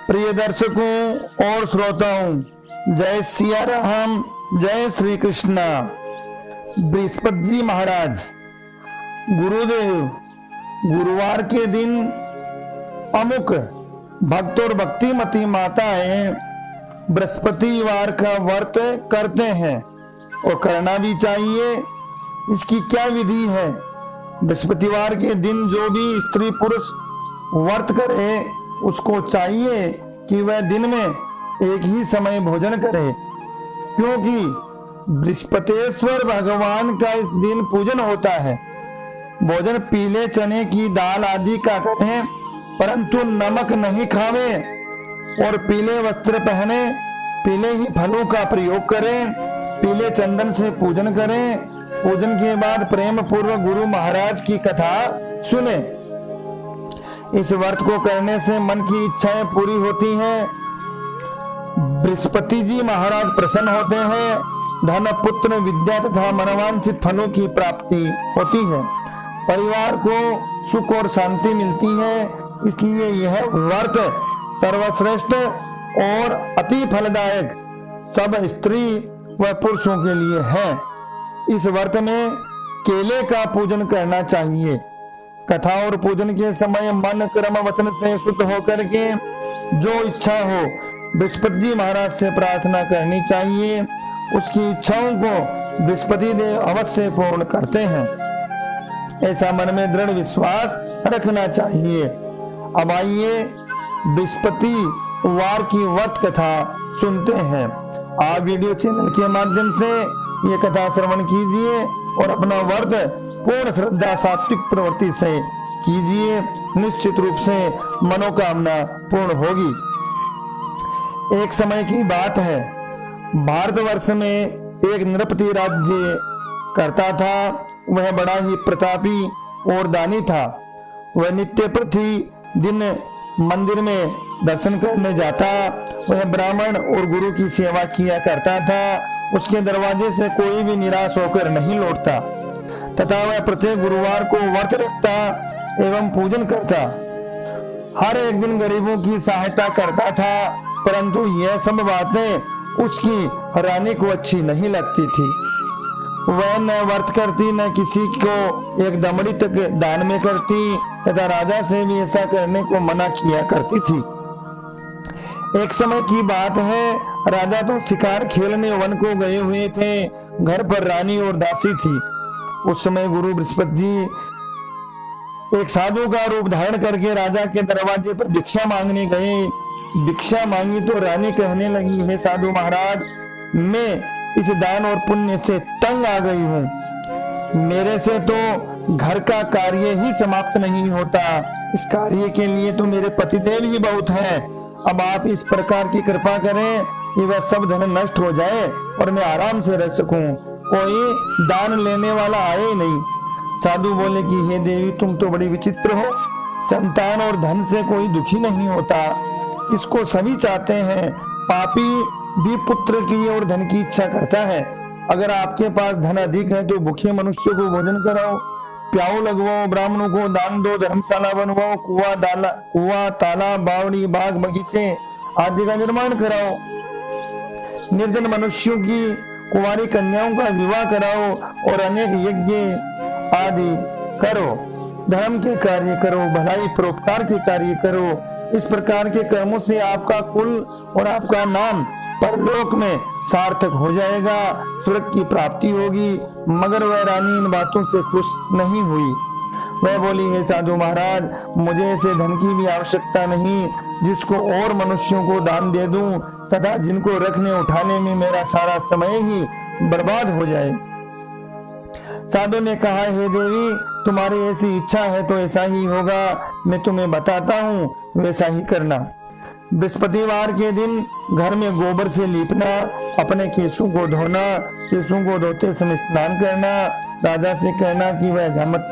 प्रिय दर्शकों और श्रोताओं, जय सिया राम, जय श्री कृष्णा। बृहस्पति जी महाराज गुरुदेव गुरुवार के दिन अमुक भक्त और भक्तिमती माताएं बृहस्पतिवार का व्रत करते हैं और करना भी चाहिए। इसकी क्या विधि है? बृहस्पतिवार के दिन जो भी स्त्री पुरुष व्रत करे उसको चाहिए कि वह दिन में एक ही समय भोजन करे, क्योंकि बृहस्पतिश्वर भगवान का इस दिन पूजन होता है। भोजन पीले चने की दाल आदि का करें, परंतु नमक नहीं खावे और पीले वस्त्र पहने, पीले ही फलों का प्रयोग करें, पीले चंदन से पूजन करें। पूजन के बाद प्रेम पूर्वक गुरु महाराज की कथा सुने। इस व्रत को करने से मन की इच्छाएं पूरी होती हैं, बृहस्पति जी महाराज प्रसन्न होते हैं, धन पुत्र विद्या तथा मनोवांछित फलों की प्राप्ति होती है, परिवार को सुख और शांति मिलती है। इसलिए यह व्रत सर्वश्रेष्ठ और अति फलदायक सब स्त्री व पुरुषों के लिए है। इस व्रत में केले का पूजन करना चाहिए। कथा और पूजन के समय मन कर्म वचन से शुद्ध होकर के जो इच्छा हो बृहस्पति जी महाराज से प्रार्थना करनी चाहिए। उसकी इच्छाओं को बृहस्पति देव अवश्य पूर्ण करते हैं, ऐसा मन में दृढ़ विश्वास रखना चाहिए। अब आइए बृहस्पति वार की व्रत कथा सुनते हैं। आप वीडियो चैनल के माध्यम से ये कथा श्रवण कीजिए और अपना व्रत पूर्ण श्रद्धा सात्विक प्रवृत्ति से कीजिए। निश्चित रूप से मनोकामना पूर्ण होगी। एक समय की बात है, भारतवर्ष में एक नृपति राज्य करता था। वह बड़ा ही प्रतापी और दानी था। वह नित्य प्रति दिन मंदिर में दर्शन करने जाता। वह ब्राह्मण और गुरु की सेवा किया करता था। उसके दरवाजे से कोई भी निराश होकर नहीं लौटता तथा वह प्रत्येक गुरुवार को व्रत रखता एवं पूजन करता। हर एक दिन गरीबों की सहायता करता था, परंतु यह सब बातें उसकी रानी को अच्छी नहीं लगती थी। वह न व्रत करती, न किसी को एक दमड़ी तक दान में करती तथा राजा से भी ऐसा करने को मना किया करती थी। एक समय की बात है, राजा तो शिकार खेलने वन को गए हुए थे। घर पर रानी और दासी थी। उस समय गुरु बृहस्पति जी एक साधु का रूप धारण करके राजा के दरवाजे पर भिक्षा मांगने गए। भिक्षा मांगी तो रानी कहने लगी, हे साधु महाराज, मैं इस दान और पुण्य से तंग आ गई हूँ। मेरे से तो घर का कार्य ही समाप्त नहीं होता। इस कार्य के लिए तो मेरे पतिदेव ही बहुत हैं। अब आप इस प्रकार की कृपा करें कि वह सब धन नष्ट हो जाए और मैं आराम से रह सकूं। कोई दान लेने वाला आए नहीं। साधु बोले कि हे देवी, तुम तो बड़ी विचित्र हो। संतान और धन से कोई दुखी नहीं होता, इसको सभी चाहते हैं। पापी भी पुत्र की और धन की इच्छा करता है। अगर आपके पास धन अधिक है तो भूखे मनुष्य को भोजन कराओ, प्याऊ लगवाओ, ब्राह्मणों को दान दो, धर्मशाला बनवाओ, कुआं तालाब बावड़ी बाग बगीचे आदि का निर्माण कराओ, निर्धन मनुष्यों की कुंवारी कन्याओं का विवाह कराओ और अनेक यज्ञ आदि करो। धर्म के कार्य करो, भलाई परोपकार के कार्य करो। इस प्रकार के कर्मों से आपका कुल और आपका नाम परलोक में सार्थक हो जाएगा, स्वर्ग की प्राप्ति होगी। मगर वह रानी इन बातों से खुश नहीं हुई। वह बोली, हे साधु महाराज, मुझे ऐसे धन की भी आवश्यकता नहीं जिसको और मनुष्यों को दान दे दूं तथा जिनको रखने उठाने में मेरा सारा समय ही बर्बाद हो जाए। साधु ने कहा, हे देवी, तुम्हारी ऐसी इच्छा है तो ऐसा ही होगा। मैं तुम्हें बताता हूँ, वैसा ही करना। बृहस्पतिवार के दिन घर में गोबर से लीपना, अपने केशों को धोना, केशों को धोते समय स्नान करना, राजा से कहना कि वह जहमत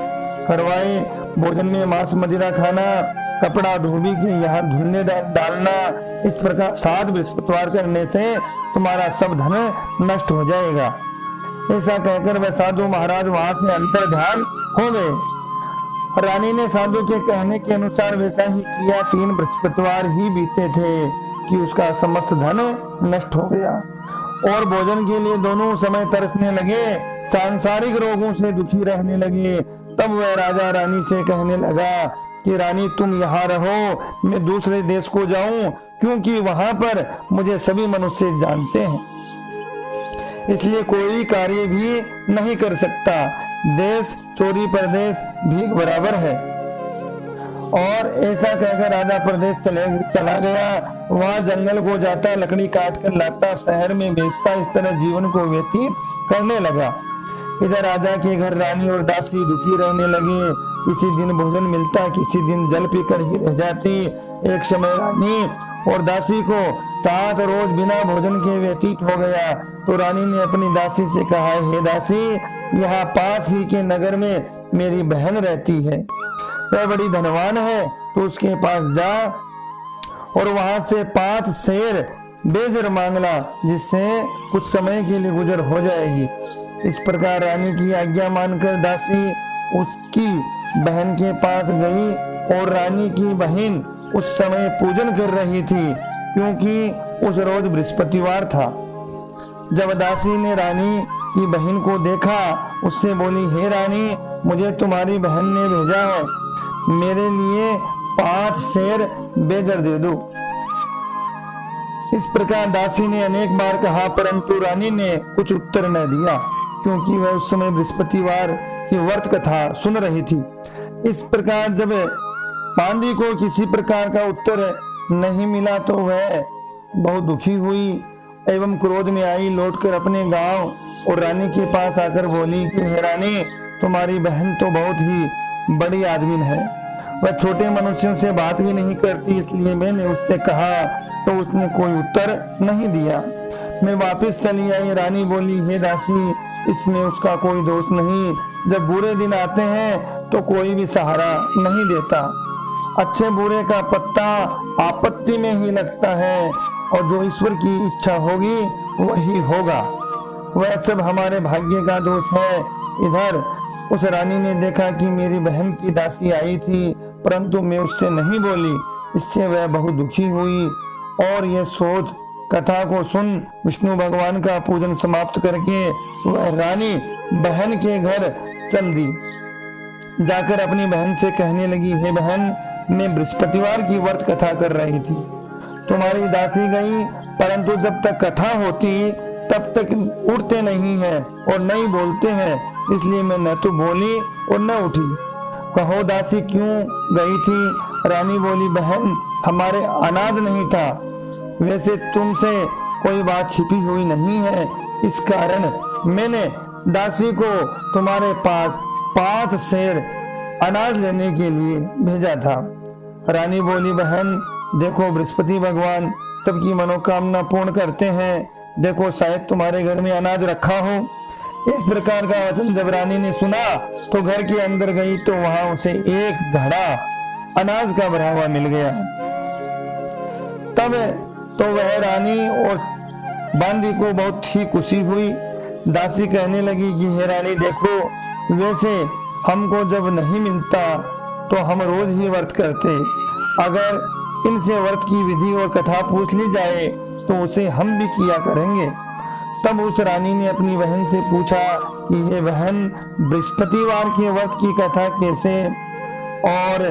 करवाए, भोजन में मांस मदिरा खाना, कपड़ा धोबी के यहाँ धुलने डालना। इस प्रकार 7 बृहस्पतिवार करने से तुम्हारा सब धन नष्ट हो जाएगा। ऐसा कहकर वह साधु महाराज वहां से अंतर ध्यान हो गए। रानी ने साधु के कहने के अनुसार वैसा ही किया। 3 बृहस्पतिवार ही बीते थे कि उसका समस्त धन नष्ट हो गया और भोजन के लिए दोनों समय तरसने लगे, सांसारिक रोगों से दुखी रहने लगे। तब वह राजा रानी से कहने लगा कि रानी तुम यहाँ रहो, मैं दूसरे देश को जाऊं, क्योंकि वहां पर मुझे सभी मनुष्य जानते हैं, इसलिए कोई कार्य भी नहीं कर सकता। देश चोरी परदेश भीख बराबर है। और ऐसा कहकर राजा प्रदेश चला गया। वहां जंगल को जाता, लकड़ी काट कर लाता, शहर में बेचता, इस तरह जीवन को व्यतीत करने लगा। इधर राजा के घर रानी और दासी दुखी रहने लगे। किसी दिन भोजन मिलता, किसी दिन जल पीकर ही रह जाती। एक समय रानी और दासी को 7 रोज बिना भोजन के व्यतीत हो गया। तो रानी ने अपनी दासी से कहा, हे दासी, यहाँ पास ही के नगर में मेरी बहन रहती है, वह बड़ी धनवान है, तो उसके पास जा और वहां से 5 शेर बेजर मांगला, जिससे कुछ समय के लिए गुजर हो जाएगी। इस प्रकार रानी की आज्ञा मानकर दासी उसकी बहन के पास गई और रानी की बहन उस समय पूजन कर रही थी, क्योंकि उस रोज बृहस्पतिवार था। जब दासी ने रानी की बहन को देखा, उससे बोली, हे रानी, मुझे तुम्हारी बहन ने भेजा है, मेरे लिए 5 शेर बेजर दे दो। इस प्रकार दासी ने अनेक बार कहा, परंतु रानी ने कुछ उत्तर न दिया, क्योंकि वह उस समय बृहस्पतिवार की व्रत कथा सुन रही थी। इस प्रकार जब पांडी को किसी प्रकार का उत्तर नहीं मिला तो वह बहुत दुखी हुई एवं क्रोध में आई। लौटकर अपने गांव और रानी के पास आकर बोली कि हे रानी, तुम्हारी बहन तो बहुत ही बड़ी आदमी है, वह छोटे मनुष्यों से बात भी नहीं करती, इसलिए मैंने उससे कहा तो उसने कोई उत्तर नहीं दिया। मैं वापस चली आई। रानी बोली, हे दासी, इसमें उसका कोई दोष नहीं। जब बुरे दिन आते हैं तो कोई भी सहारा नहीं देता, अच्छे बुरे का पत्ता आपत्ति में ही लगता है, और जो ईश्वर की इच्छा होगी वही होगा, वह सब हमारे भाग्य का दोष है। इधर उस रानी ने देखा कि मेरी बहन की दासी आई थी, परंतु मैं उससे नहीं बोली, इससे वह बहुत दुखी हुई और यह सोच कथा को सुन विष्णु भगवान का पूजन समाप्त करके वह रानी बहन के घर चल दी। जाकर अपनी बहन से कहने लगी, हे बहन, मैं बृहस्पतिवार की व्रत कथा कर रही थी, तुम्हारी दासी गई, परंतु जब तक कथा होती तब तक उठते नहीं है और नहीं बोलते हैं, इसलिए मैं न तो बोली और न उठी। कहो दासी क्यों गई थी? रानी बोली, बहन, हमारे अनाज नहीं था, वैसे तुमसे कोई बात छिपी हुई नहीं है, इस कारण मैंने दासी को तुम्हारे पास 5 शेर अनाज लेने के लिए भेजा था। रानी बोली, बहन देखो, बृहस्पति भगवान सबकी मनोकामना पूर्ण करते हैं, देखो शायद तुम्हारे घर में अनाज रखा हो। इस प्रकार का वचन जब रानी ने सुना तो घर के अंदर गई तो वहां उसे एक घड़ा अनाज का भरा हुआ मिल गया। तब तो वह रानी और बांदी को बहुत ही खुशी हुई। दासी कहने लगी कि हे रानी देखो, वैसे हमको जब नहीं मिलता तो हम रोज ही व्रत करते, अगर इनसे व्रत की विधि और कथा पूछ ली जाए तो उसे हम भी किया करेंगे। तब उस रानी ने अपनी बहन से पूछा कि हे बहन, बृहस्पतिवार के व्रत की कथा कैसे और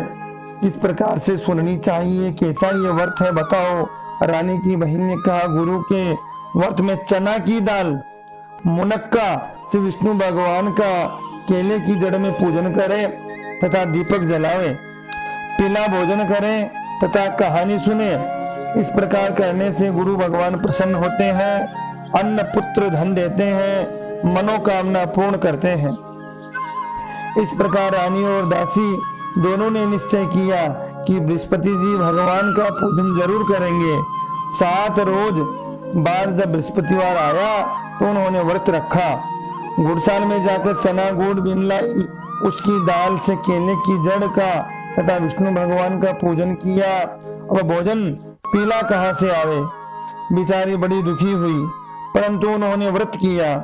किस प्रकार से सुननी चाहिए, कैसा ये व्रत है बताओ। रानी की बहन ने कहा, गुरु के व्रत में चना की दाल, मुनक्का से विष्णु भगवान का केले की जड़ में पूजन करें तथा दीपक जलावे, पीला भोजन करें तथा कहानी सुने। इस प्रकार करने से गुरु भगवान प्रसन्न होते हैं, अन्न पुत्र धन देते हैं, मनोकामना पूर्ण करते हैं। इस प्रकार रानी और दासी दोनों ने निश्चय किया कि बृहस्पति जी भगवान का पूजन जरूर करेंगे। 7 रोज बाद जब बृहस्पतिवार आया तो उन्होंने व्रत रखा। गुड़साल में जाकर चना गुड़ बिन लाई, उसकी दाल से केले की जड़ का तथा विष्णु भगवान का पूजन किया। अब भोजन पीला कहाँ से आवे? बेचारी बड़ी दुखी हुई, परंतु उन्होंने व्रत किया।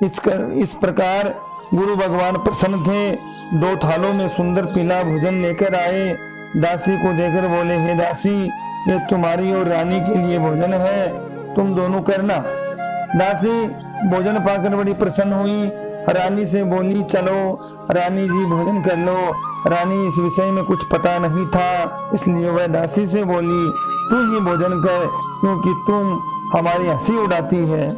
इस प्रकार गुरु भगवान प्रसन्न थे 2 थालों में सुंदर पीला भोजन लेकर आए। दासी को देकर बोले, हे दासी, ये तुम्हारी और रानी के लिए भोजन है, तुम दोनों करना। दासी भोजन पाकर बड़ी प्रसन्न हुई। रानी से बोली, चलो रानी जी भोजन कर लो। रानी इस विषय में कुछ पता नहीं था, इसलिए वह दासी से बोली, तू ही भोजन कर, क्योंकि तुम हमारी हंसी उड़ाती है।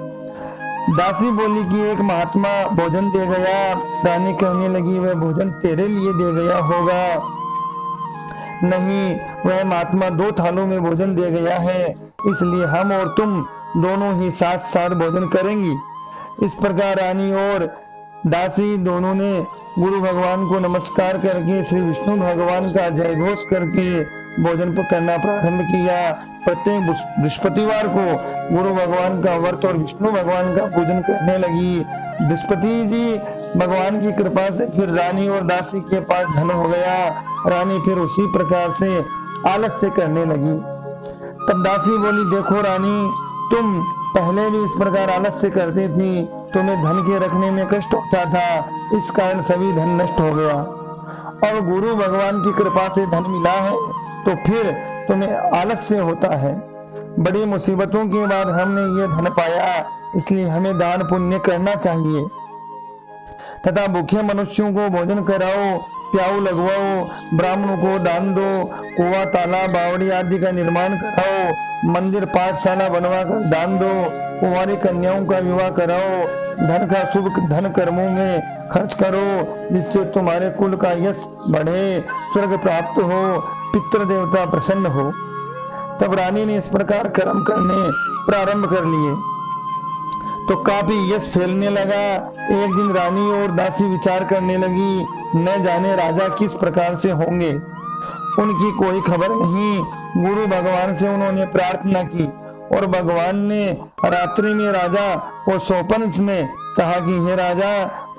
दासी बोली कि एक महात्मा भोजन दे गया। रानी कहने लगी, वह भोजन तेरे लिए दे गया होगा। नहीं, वह महात्मा 2 थालों में भोजन दे गया है, इसलिए हम और तुम दोनों ही साथ साथ भोजन करेंगी। इस प्रकार रानी और दासी दोनों ने गुरु भगवान को नमस्कार करके श्री विष्णु भगवान का जय घोष करके भोजन करना प्रारंभ किया। प्रत्येक बृहस्पतिवार को गुरु भगवान का व्रत और विष्णु भगवान का पूजन करने लगी। बृहस्पति जी भगवान की कृपा से फिर रानी और दासी के पास धन हो गया। रानी फिर उसी प्रकार से आलस्य करने लगी। तब दासी बोली, देखो रानी, तुम पहले भी इस प्रकार आलस्य करती थी, तुम्हें धन के रखने में कष्ट होता था, इस कारण सभी धन नष्ट हो गया। और गुरु भगवान की कृपा से धन मिला है तो फिर तुम्हें आलस्य होता है। बड़ी मुसीबतों के बाद हमने ये धन पाया, इसलिए हमें दान पुण्य करना चाहिए तथा भूखे मनुष्यों को भोजन कराओ, प्याऊ लगवाओ, ब्राह्मणों को दान दो, कुआं, तालाब, बावड़ी आदि का निर्माण कराओ, मंदिर पाठशाला बनवा कर दान दो, कुंवारी कन्याओं का विवाह कराओ, धन का शुभ धन कर्मों में खर्च करो, जिससे तुम्हारे कुल का यश बढ़े, स्वर्ग प्राप्त हो, पितृ देवता प्रसन्न हो। तब रानी ने इस प्रकार कर्म करने प्रारंभ कर लिए तो काफी यश फैलने लगा। एक दिन रानी और दासी विचार करने लगी, न जाने राजा किस प्रकार से होंगे, उनकी कोई खबर नहीं। गुरु भगवान से उन्होंने प्रार्थना की और भगवान ने रात्रि में राजा को स्वप्न में कहा कि हे राजा,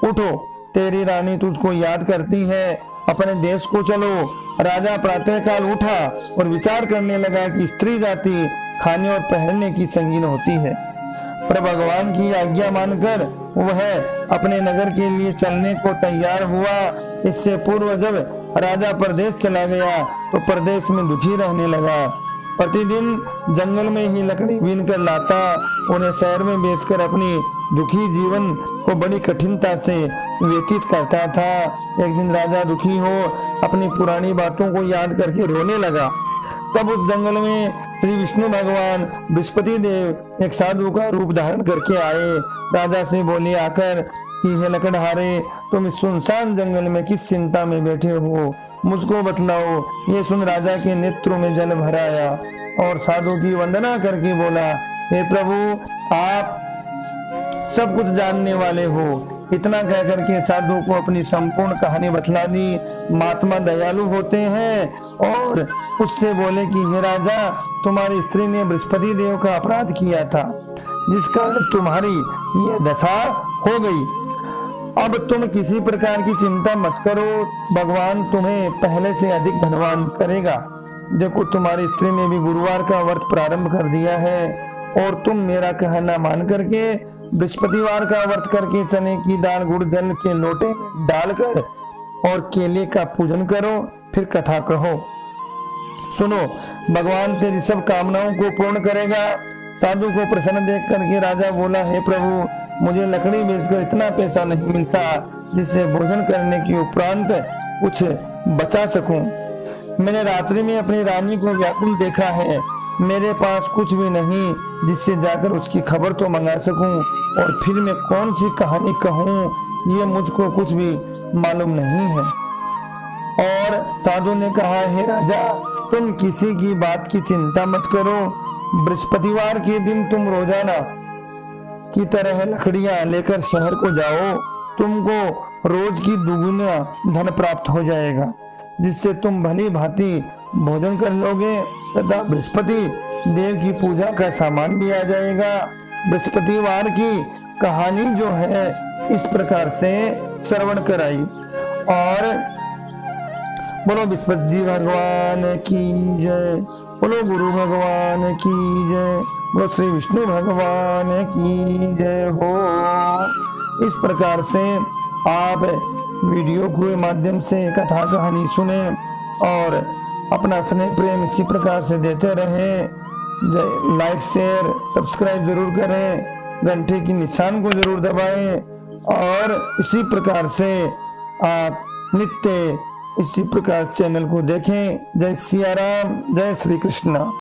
उठो, तेरी रानी तुझको याद करती है, अपने देश को चलो। राजा प्रातःकाल उठा और विचार करने लगा कि स्त्री जाति खाने और पहनने की संगीन होती है, पर भगवान की आज्ञा मानकर वह अपने नगर के लिए चलने को तैयार हुआ। इससे पूर्व जब राजा परदेश चला गया तो परदेश में दुखी रहने लगा। प्रतिदिन जंगल में ही लकड़ी बीन कर लाता, उन्हें शहर में बेचकर अपनी दुखी जीवन को बड़ी कठिनता से व्यतीत करता था। एक दिन राजा दुखी हो अपनी पुरानी बातों को याद करके रोने लगा। तब उस जंगल में श्री विष्णु भगवान बृहस्पति देव एक साधु का रूप धारण करके आए। राजा से बोले आकर कि हे लकड़हारे, तुम इस सुनसान जंगल में किस चिंता में बैठे हो, मुझको बतलाओ। ये सुन राजा के नेत्रों में जल भर आया और साधु की वंदना करके बोला, हे प्रभु, आप सब कुछ जानने वाले हो। इतना कहकर के साधु को अपनी संपूर्ण कहानी बतला दी। महात्मा दयालु होते हैं और उससे बोले कि हे राजा, तुम्हारी स्त्री ने बृहस्पति देव का अपराध किया था, जिस कारण तुम्हारी यह दशा हो गई। अब तुम किसी प्रकार की चिंता मत करो, भगवान तुम्हें पहले से अधिक धनवान करेगा। देखो, तुम्हारी स्त्री ने भी गुरुवार का व्रत प्रारंभ कर दिया है और तुम मेरा कहना मान करके बृहस्पतिवार का व्रत करके चने की दाल गुड़ जल के लोटे में डालकर और केले का पूजन करो, फिर कथा कहो। सुनो, भगवान तेरी सब कामनाओं को पूर्ण करेगा। साधु को प्रसन्न देख करके राजा बोला, हे प्रभु, मुझे लकड़ी बेचकर इतना पैसा नहीं मिलता जिससे भोजन करने के उपरांत कुछ बचा सकूं। मैंने रात्रि में अपनी रानी को व्याकुल देखा है, मेरे पास कुछ भी नहीं जिससे जाकर उसकी खबर तो मंगा सकूं, और फिर मैं कौन सी कहानी कहूं, ये मुझको कुछ भी मालूम नहीं है। और साधु ने कहा, हे राजा, तुम किसी की बात की चिंता मत करो। बृहस्पतिवार के दिन तुम रोजाना की तरह लकड़ियां लेकर शहर को जाओ, तुमको रोज की दुगुना धन प्राप्त हो जाएगा, जिससे तुम भली भांति भोजन कर लोगे तथा बृहस्पति देव की पूजा का सामान भी आ जाएगा। बृहस्पतिवार की कहानी जो है इस प्रकार से श्रवण कराई। और बोलो बृहस्पति जी भगवान की जय, बोलो गुरु भगवान की जय, बोलो श्री विष्णु भगवान की जय हो। इस प्रकार से आप वीडियो के माध्यम से कथा कहानी सुने और अपना स्नेह प्रेम इसी प्रकार से देते रहें। लाइक शेयर सब्सक्राइब जरूर करें, घंटे की निशान को जरूर दबाएं और इसी प्रकार से आप नित्य इसी प्रकार चैनल को देखें। जय सिया राम, जय श्री कृष्ण।